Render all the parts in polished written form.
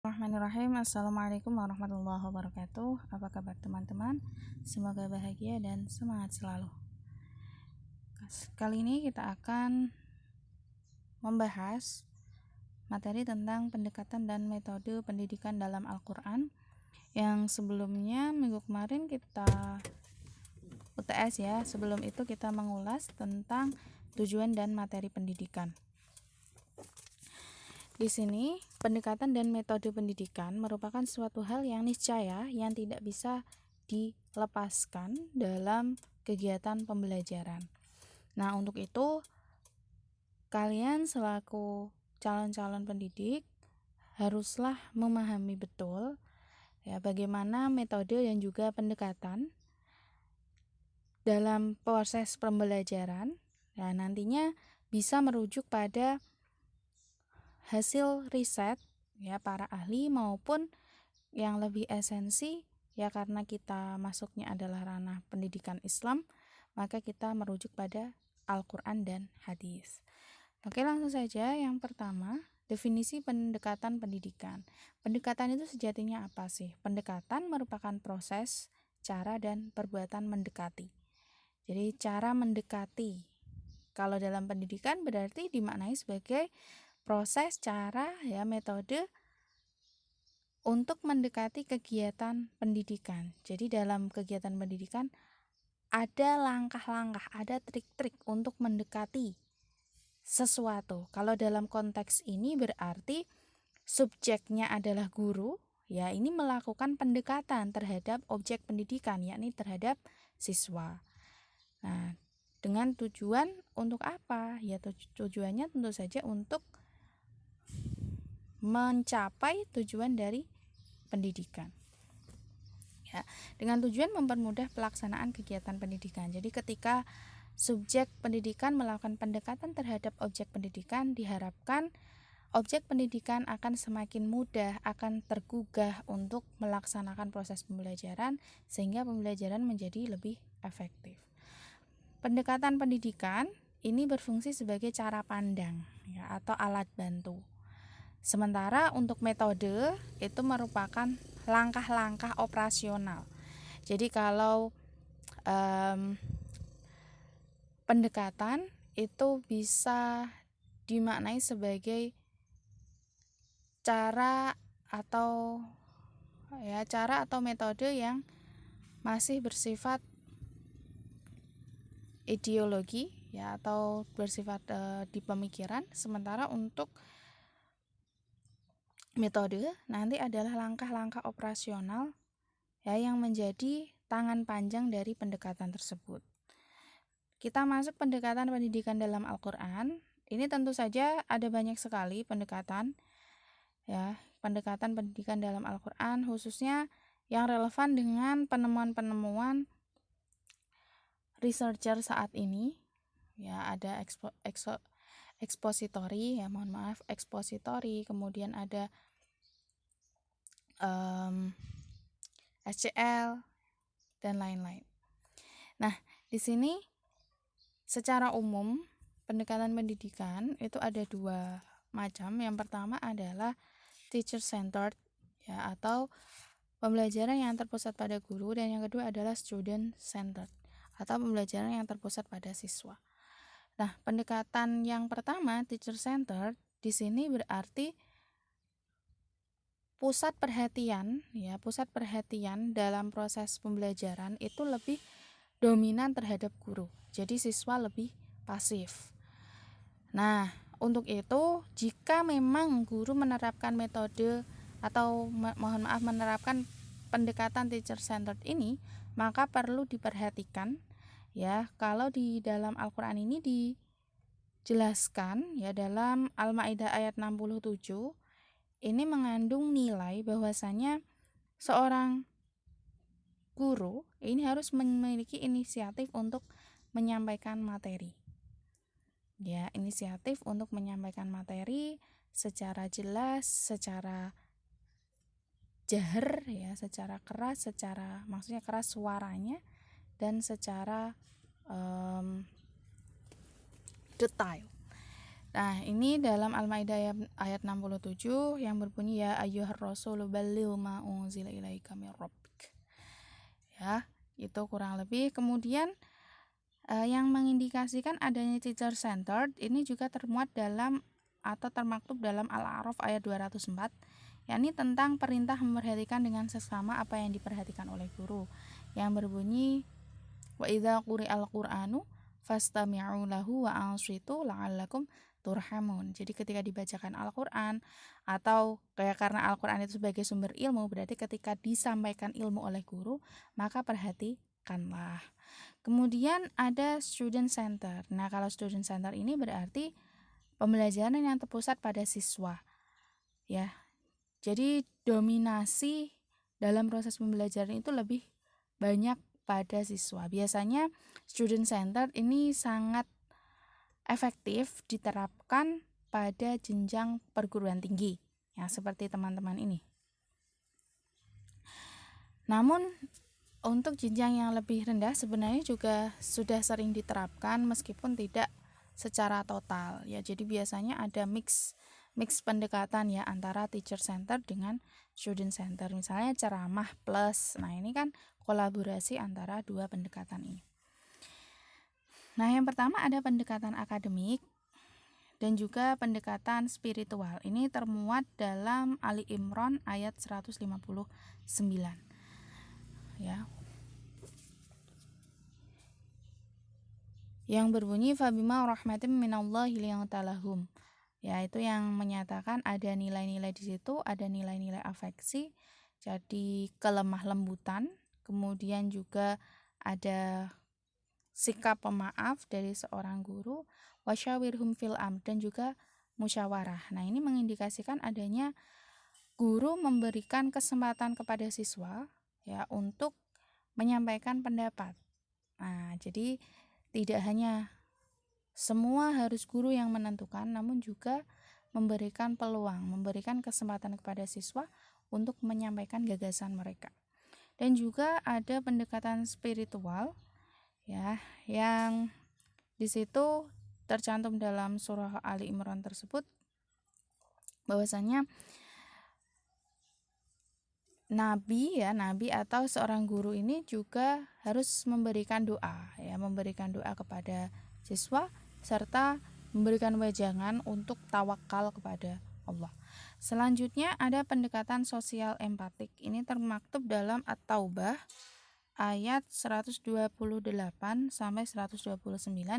Bismillahirrahmanirrahim. Assalamualaikum warahmatullahi wabarakatuh. Apa kabar teman-teman? Semoga bahagia dan semangat selalu. Kali ini kita akan membahas materi tentang pendekatan dan metode pendidikan dalam Al-Quran. Yang sebelumnya minggu kemarin kita UTS ya. Sebelum itu kita mengulas tentang tujuan dan materi pendidikan. Di sini, pendekatan dan metode pendidikan merupakan suatu hal yang niscaya yang tidak bisa dilepaskan dalam kegiatan pembelajaran. Nah, untuk itu kalian selaku calon-calon pendidik haruslah memahami betul ya bagaimana metode dan juga pendekatan dalam proses pembelajaran. Nah, nantinya bisa merujuk pada hasil riset ya para ahli maupun yang lebih esensi ya karena kita masuknya adalah ranah pendidikan Islam, maka kita merujuk pada Al-Qur'an dan hadis. Oke, langsung saja. Yang pertama, definisi pendekatan pendidikan. Pendekatan itu sejatinya apa sih? Pendekatan merupakan proses, cara dan perbuatan mendekati. Jadi cara mendekati. Kalau dalam pendidikan berarti dimaknai sebagai proses, cara, ya metode untuk mendekati kegiatan pendidikan. Jadi dalam kegiatan pendidikan ada langkah-langkah, ada trik-trik untuk mendekati sesuatu. Kalau dalam konteks ini berarti subjeknya adalah guru, ya ini melakukan pendekatan terhadap objek pendidikan, yakni terhadap siswa. Nah, dengan tujuan untuk apa? Ya tujuannya tentu saja untuk mencapai tujuan dari pendidikan. Ya, dengan tujuan mempermudah pelaksanaan kegiatan pendidikan. Jadi ketika subjek pendidikan melakukan pendekatan terhadap objek pendidikan, diharapkan objek pendidikan akan semakin mudah, akan tergugah untuk melaksanakan proses pembelajaran sehingga pembelajaran menjadi lebih efektif. Pendekatan pendidikan ini berfungsi sebagai cara pandang ya, atau alat bantu. Sementara untuk metode itu merupakan langkah-langkah operasional. Jadi kalau pendekatan itu bisa dimaknai sebagai cara atau metode yang masih bersifat ideologi ya atau bersifat di pemikiran, sementara untuk metode nanti adalah langkah-langkah operasional ya yang menjadi tangan panjang dari pendekatan tersebut. Kita masuk pendekatan pendidikan dalam Al-Qur'an. Ini tentu saja ada banyak sekali pendekatan ya, pendekatan pendidikan dalam Al-Qur'an khususnya yang relevan dengan penemuan-penemuan researcher saat ini. Ya, ada expository, kemudian ada SCL dan lain-lain. Nah, di sini secara umum pendekatan pendidikan itu ada dua macam. Yang pertama adalah teacher centered ya atau pembelajaran yang terpusat pada guru, dan yang kedua adalah student centered atau pembelajaran yang terpusat pada siswa. Nah, pendekatan yang pertama teacher centered di sini berarti pusat perhatian dalam proses pembelajaran itu lebih dominan terhadap guru. Jadi siswa lebih pasif. Nah, untuk itu jika memang guru menerapkan metode atau menerapkan pendekatan teacher centered ini, maka perlu diperhatikan ya kalau di dalam Al-Qur'an ini dijelaskan ya dalam Al-Maidah ayat 67 ini mengandung nilai bahwasanya seorang guru ini harus memiliki inisiatif untuk menyampaikan materi. Ya, inisiatif untuk menyampaikan materi secara jelas, secara jahar ya, secara keras, maksudnya keras suaranya dan secara detail. Nah, ini dalam Al-Maidah ayat 67 yang berbunyi ya ayyuhar rasulu balligh ma unzila ilaika mir rabbik. Ya, itu kurang lebih. Kemudian yang mengindikasikan adanya teacher centered ini juga termuat dalam atau termaktub dalam Al-A'raf ayat 204, yakni tentang perintah memperhatikan dengan sesama apa yang diperhatikan oleh guru, yang berbunyi wa idza quri'al qur'anu fastami'u lahu wa ansitu la'allakum turhamun. Jadi ketika dibacakan Al-Qur'an atau karena Al-Qur'an itu sebagai sumber ilmu, berarti ketika disampaikan ilmu oleh guru, maka perhatikanlah. Kemudian ada student center. Nah, kalau student center ini berarti pembelajaran yang terpusat pada siswa. Ya. Jadi dominasi dalam proses pembelajaran itu lebih banyak pada siswa. Biasanya student center ini sangat efektif diterapkan pada jenjang perguruan tinggi, ya seperti teman-teman ini. Namun untuk jenjang yang lebih rendah sebenarnya juga sudah sering diterapkan meskipun tidak secara total, ya. Jadi biasanya ada mix pendekatan ya antara teacher center dengan student center. Misalnya ceramah plus. Nah, ini kan kolaborasi antara dua pendekatan ini. Nah, yang pertama ada pendekatan akademik dan juga pendekatan spiritual. Ini termuat dalam Ali Imran ayat 159. Ya. Yang berbunyi fabima rahmatin minallahi liyantalahum. Ya, itu yang menyatakan ada nilai-nilai di situ, ada nilai-nilai afeksi, jadi kelemah lembutan, kemudian juga ada sikap pemaaf dari seorang guru, wasyawirhum fil amr, dan juga musyawarah. Nah, ini mengindikasikan adanya guru memberikan kesempatan kepada siswa ya untuk menyampaikan pendapat. Nah, jadi tidak hanya semua harus guru yang menentukan, namun juga memberikan peluang, memberikan kesempatan kepada siswa untuk menyampaikan gagasan mereka. Dan juga ada pendekatan spiritual ya, yang di situ tercantum dalam surah Ali Imran tersebut bahwasanya nabi atau seorang guru ini juga harus memberikan doa kepada siswa serta memberikan wejangan untuk tawakal kepada Allah. Selanjutnya ada pendekatan sosial empatik. Ini termaktub dalam At-Taubah ayat 128 sampai 129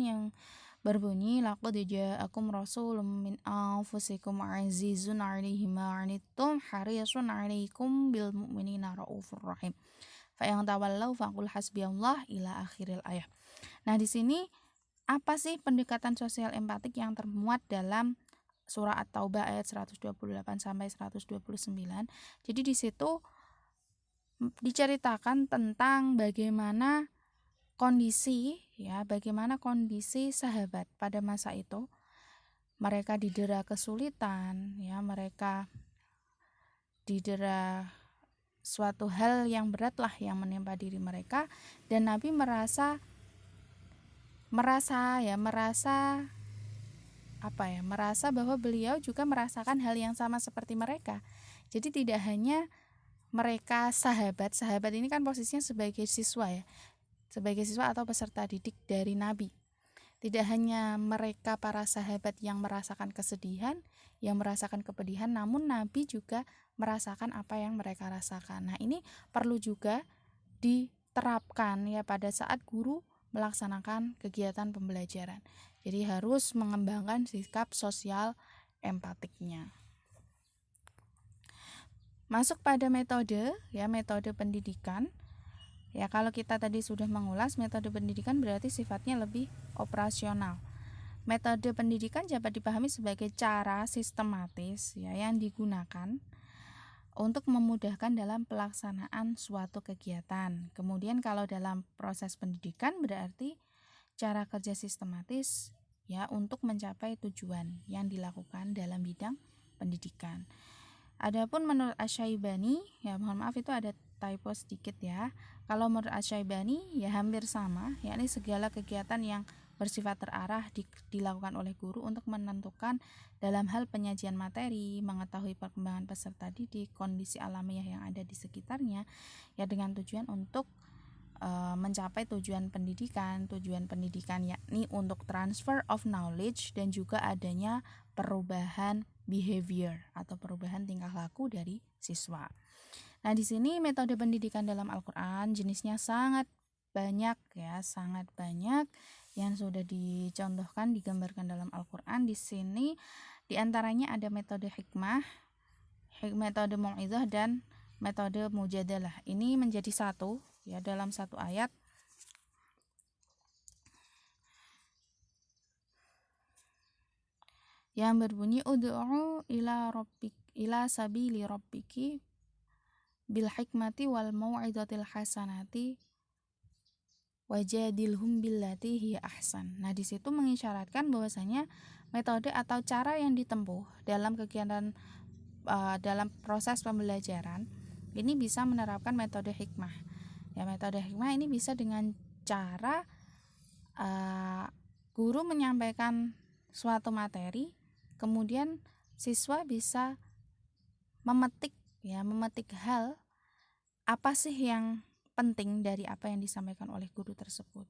yang berbunyi laqad ja'akum rasulun min anfusikum azizun 'alaihi ma 'anittum harisun 'alaikum bil mu'minina raufur rahim. Fa yang tawallau faqul hasbiyallah ila akhiril ayat. Nah, di sini apa sih pendekatan sosial empatik yang termuat dalam surah At-Taubah ayat 128 sampai 129? Jadi di situ diceritakan tentang bagaimana kondisi sahabat pada masa itu. Mereka didera kesulitan, ya, mereka didera suatu hal yang berat lah yang menimpa diri mereka, dan Nabi merasa bahwa beliau juga merasakan hal yang sama seperti mereka. Jadi tidak hanya mereka sahabat ini kan posisinya sebagai siswa ya, sebagai siswa atau peserta didik dari Nabi. Tidak hanya mereka para sahabat yang merasakan kesedihan, yang merasakan kepedihan, namun Nabi juga merasakan apa yang mereka rasakan. Nah, ini perlu juga diterapkan ya pada saat guru melaksanakan kegiatan pembelajaran. Jadi harus mengembangkan sikap sosial empatiknya. Masuk pada metode pendidikan. Ya, kalau kita tadi sudah mengulas metode pendidikan berarti sifatnya lebih operasional. Metode pendidikan dapat dipahami sebagai cara sistematis ya yang digunakan untuk memudahkan dalam pelaksanaan suatu kegiatan. Kemudian kalau dalam proses pendidikan berarti cara kerja sistematis ya untuk mencapai tujuan yang dilakukan dalam bidang pendidikan. Adapun menurut Asy-Syaibani, ya mohon maaf itu ada typo sedikit ya. Kalau menurut Asy-Syaibani ya hampir sama, yakni segala kegiatan yang bersifat terarah dilakukan oleh guru untuk menentukan dalam hal penyajian materi, mengetahui perkembangan peserta didik, kondisi alamiah yang ada di sekitarnya, ya dengan tujuan untuk mencapai tujuan pendidikan yakni untuk transfer of knowledge dan juga adanya perubahan behavior atau perubahan tingkah laku dari siswa. Nah, di sini metode pendidikan dalam Al-Qur'an jenisnya sangat banyak ya, sangat banyak yang sudah dicontohkan, digambarkan dalam Al-Qur'an. Di sini diantaranya ada metode hikmah, metode mau'izah, dan metode mujadalah. Ini menjadi satu ya dalam satu ayat. Yang berbunyi ud'u ila sabili rabbiki bil hikmati wal mau'izatil hasanati wajadilhum billati hiya ahsan. Nah, di situ mengisyaratkan bahwasanya metode atau cara yang ditempuh dalam kegiatan dalam proses pembelajaran ini bisa menerapkan metode hikmah. Ya, metode hikmah ini bisa dengan cara guru menyampaikan suatu materi, kemudian siswa bisa memetik hal apa sih yang penting dari apa yang disampaikan oleh guru tersebut.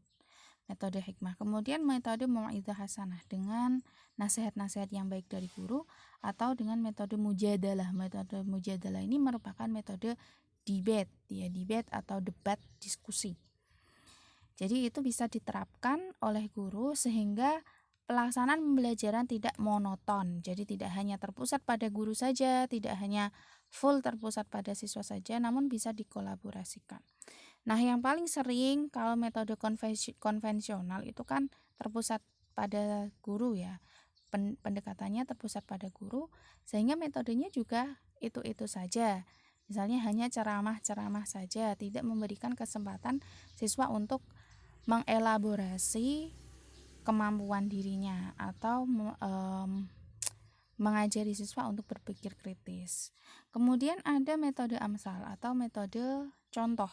Metode hikmah. Kemudian metode mau'izah hasanah dengan nasihat-nasihat yang baik dari guru, atau dengan metode mujadalah. Metode mujadalah ini merupakan metode debate atau debat, diskusi. Jadi itu bisa diterapkan oleh guru sehingga pelaksanaan pembelajaran tidak monoton. Jadi tidak hanya terpusat pada guru saja, tidak hanya full terpusat pada siswa saja, namun bisa dikolaborasikan. Nah, yang paling sering kalau metode konvensional itu kan terpusat pada guru ya. Pendekatannya terpusat pada guru, sehingga metodenya juga itu-itu saja. Misalnya hanya ceramah-ceramah saja, tidak memberikan kesempatan siswa untuk mengelaborasi kemampuan dirinya atau mengajari siswa untuk berpikir kritis. Kemudian ada metode amsal atau metode contoh.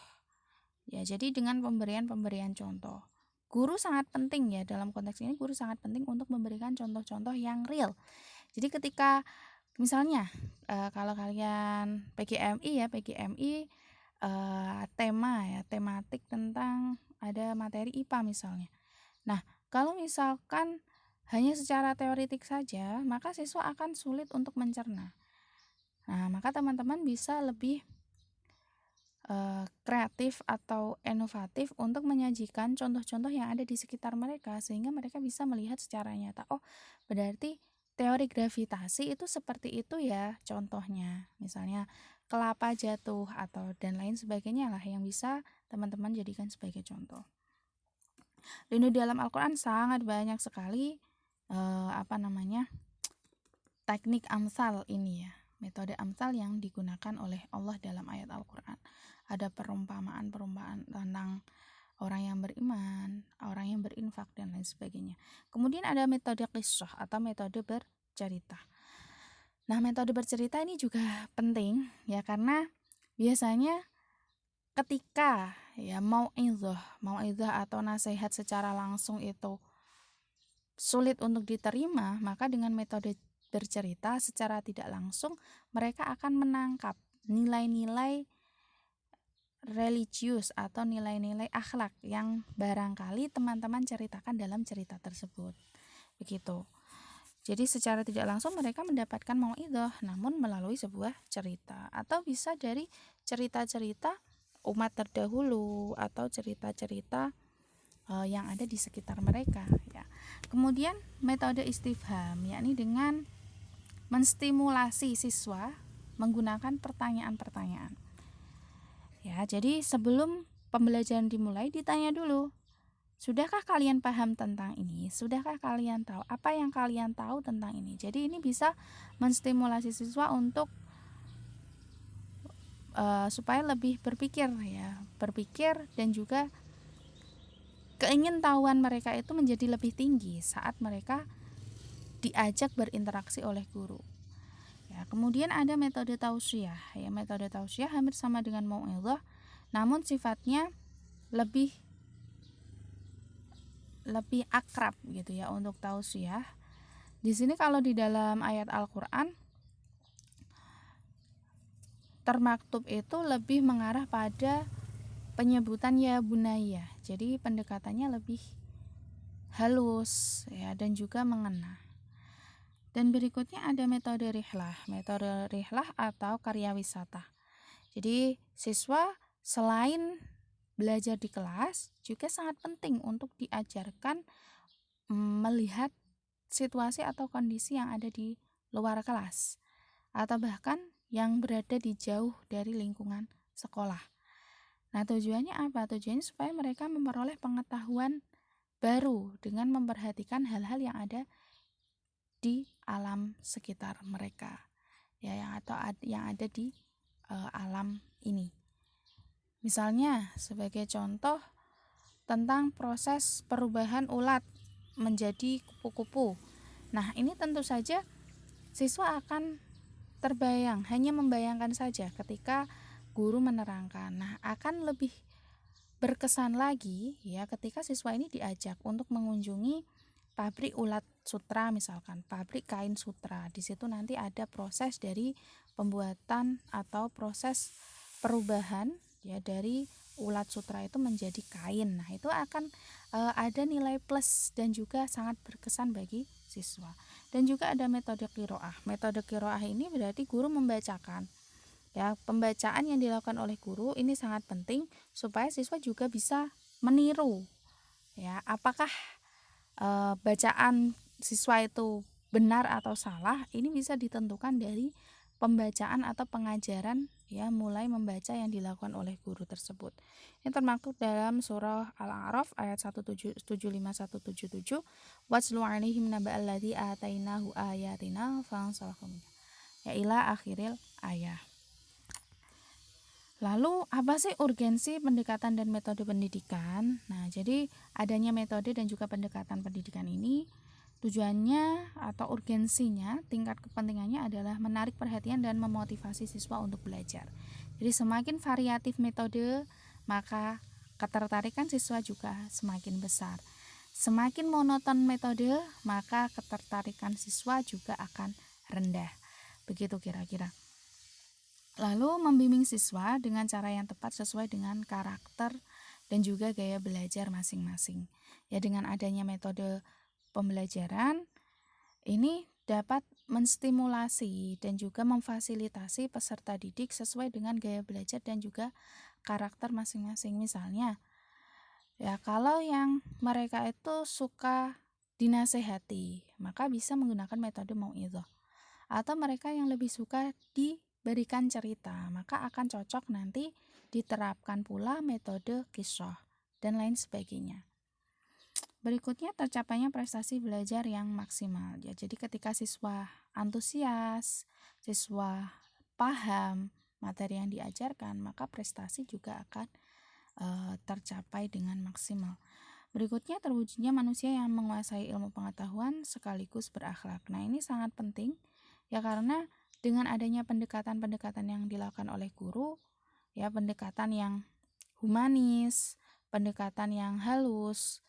Ya, jadi dengan pemberian contoh. Guru sangat penting ya, dalam konteks ini guru sangat penting untuk memberikan contoh-contoh yang real. Jadi ketika misalnya kalau kalian PGMI tematik tentang ada materi IPA misalnya. Nah, kalau misalkan hanya secara teoritik saja, maka siswa akan sulit untuk mencerna. Nah, maka teman-teman bisa lebih kreatif atau inovatif untuk menyajikan contoh-contoh yang ada di sekitar mereka, sehingga mereka bisa melihat secara nyata, oh berarti teori gravitasi itu seperti itu ya contohnya, misalnya kelapa jatuh atau dan lain sebagainya lah yang bisa teman-teman jadikan sebagai contoh. Dan di dalam Al-Quran sangat banyak sekali teknik amsal ini ya, metode amsal yang digunakan oleh Allah dalam ayat Al-Quran. Ada perumpamaan tentang orang yang beriman, orang yang berinfak, dan lain sebagainya. Kemudian ada metode qissah atau metode bercerita. Nah, metode bercerita ini juga penting ya, karena biasanya ketika ya mau'izah atau nasihat secara langsung itu sulit untuk diterima, maka dengan metode bercerita secara tidak langsung mereka akan menangkap nilai-nilai religius atau nilai-nilai akhlak yang barangkali teman-teman ceritakan dalam cerita tersebut. Begitu. Jadi secara tidak langsung mereka mendapatkan mau'izah namun melalui sebuah cerita, atau bisa dari cerita-cerita umat terdahulu atau cerita-cerita yang ada di sekitar mereka ya. Kemudian metode istifham, yakni dengan menstimulasi siswa menggunakan pertanyaan-pertanyaan. Ya, jadi sebelum pembelajaran dimulai ditanya dulu, sudahkah kalian paham tentang ini? Sudahkah kalian tahu apa yang kalian tahu tentang ini? Jadi ini bisa menstimulasi siswa untuk supaya lebih berpikir dan juga keingintahuan mereka itu menjadi lebih tinggi saat mereka diajak berinteraksi oleh guru. Ya, kemudian ada metode tausiyah. Ya, metode tausiyah hampir sama dengan mau'izah, namun sifatnya lebih lebih akrab gitu ya untuk tausiah. Di sini kalau di dalam ayat Al-Qur'an termaktub itu lebih mengarah pada penyebutan ya bunaya. Jadi pendekatannya lebih halus ya dan juga mengena. Dan berikutnya ada metode rihlah. Metode rihlah atau karya wisata. Jadi siswa selain belajar di kelas juga sangat penting untuk diajarkan melihat situasi atau kondisi yang ada di luar kelas atau bahkan yang berada di jauh dari lingkungan sekolah. Nah, tujuannya apa? Tujuannya supaya mereka memperoleh pengetahuan baru dengan memperhatikan hal-hal yang ada di alam sekitar mereka. Ya, yang ada di alam ini. Misalnya sebagai contoh tentang proses perubahan ulat menjadi kupu-kupu. Nah, ini tentu saja siswa akan terbayang, hanya membayangkan saja ketika guru menerangkan. Nah, akan lebih berkesan lagi ya ketika siswa ini diajak untuk mengunjungi pabrik ulat sutra, misalkan pabrik kain sutra. Di situ nanti ada proses dari pembuatan atau proses perubahan ya dari ulat sutra itu menjadi kain. Nah, itu akan ada nilai plus dan juga sangat berkesan bagi siswa. Dan juga ada metode qiraah. Metode qiraah ini berarti guru membacakan. Ya, pembacaan yang dilakukan oleh guru ini sangat penting supaya siswa juga bisa meniru. Ya, apakah bacaan siswa itu benar atau salah? Ini bisa ditentukan dari pembacaan atau pengajaran ya mulai membaca yang dilakukan oleh guru tersebut. Ini termaktub dalam surah Al-A'raf ayat 175-177, Watslu 'alaihim naba'al ladzi atainahu ayatina fansalakha minha. Ya ila akhiril ayat. Lalu apa sih urgensi pendekatan dan metode pendidikan? Nah, jadi adanya metode dan juga pendekatan pendidikan ini tujuannya atau urgensinya, tingkat kepentingannya adalah menarik perhatian dan memotivasi siswa untuk belajar. Jadi semakin variatif metode, maka ketertarikan siswa juga semakin besar. Semakin monoton metode, maka ketertarikan siswa juga akan rendah. Begitu kira-kira. Lalu membimbing siswa dengan cara yang tepat sesuai dengan karakter dan juga gaya belajar masing-masing. Ya, dengan adanya metode pembelajaran ini dapat menstimulasi dan juga memfasilitasi peserta didik sesuai dengan gaya belajar dan juga karakter masing-masing. Misalnya, ya kalau yang mereka itu suka dinasehati, maka bisa menggunakan metode mau'idhah. Atau mereka yang lebih suka diberikan cerita, maka akan cocok nanti diterapkan pula metode qisah dan lain sebagainya. Berikutnya tercapainya prestasi belajar yang maksimal ya. Jadi ketika siswa antusias, siswa paham materi yang diajarkan, maka prestasi juga akan tercapai dengan maksimal. Berikutnya terwujudnya manusia yang menguasai ilmu pengetahuan sekaligus berakhlak. Nah, ini sangat penting ya karena dengan adanya pendekatan-pendekatan yang dilakukan oleh guru ya, pendekatan yang humanis, pendekatan yang halus,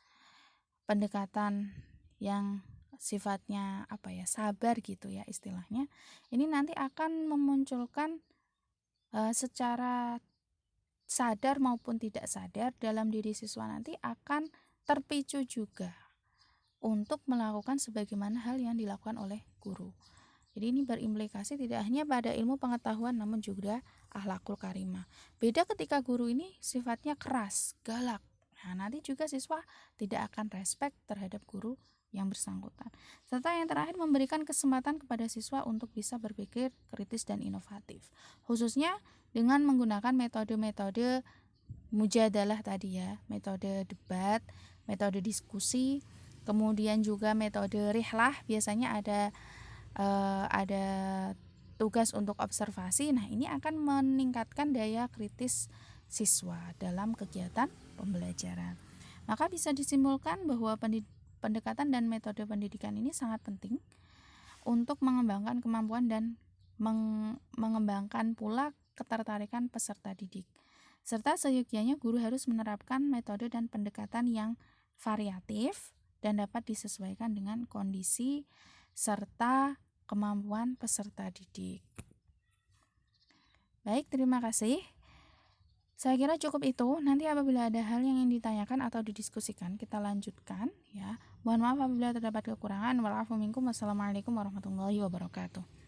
pendekatan yang sifatnya sabar gitu ya istilahnya, ini nanti akan memunculkan secara sadar maupun tidak sadar dalam diri siswa nanti akan terpicu juga untuk melakukan sebagaimana hal yang dilakukan oleh guru. Jadi ini berimplikasi tidak hanya pada ilmu pengetahuan namun juga akhlakul karimah. Beda ketika guru ini sifatnya keras, galak. Nah, nanti juga siswa tidak akan respect terhadap guru yang bersangkutan. Serta yang terakhir memberikan kesempatan kepada siswa untuk bisa berpikir kritis dan inovatif. Khususnya dengan menggunakan metode-metode mujadalah tadi ya, metode debat, metode diskusi, kemudian juga metode rihlah, biasanya ada tugas untuk observasi. Nah, ini akan meningkatkan daya kritis siswa dalam kegiatan pembelajaran. Maka bisa disimpulkan bahwa pendekatan dan metode pendidikan ini sangat penting untuk mengembangkan kemampuan dan mengembangkan pula ketertarikan peserta didik. Serta seyogyanya guru harus menerapkan metode dan pendekatan yang variatif dan dapat disesuaikan dengan kondisi serta kemampuan peserta didik. Baik, terima kasih. Saya kira cukup itu. Nanti apabila ada hal yang ingin ditanyakan atau didiskusikan, kita lanjutkan ya. Mohon maaf apabila terdapat kekurangan. Wa'alaikum warahmatullahi wabarakatuh.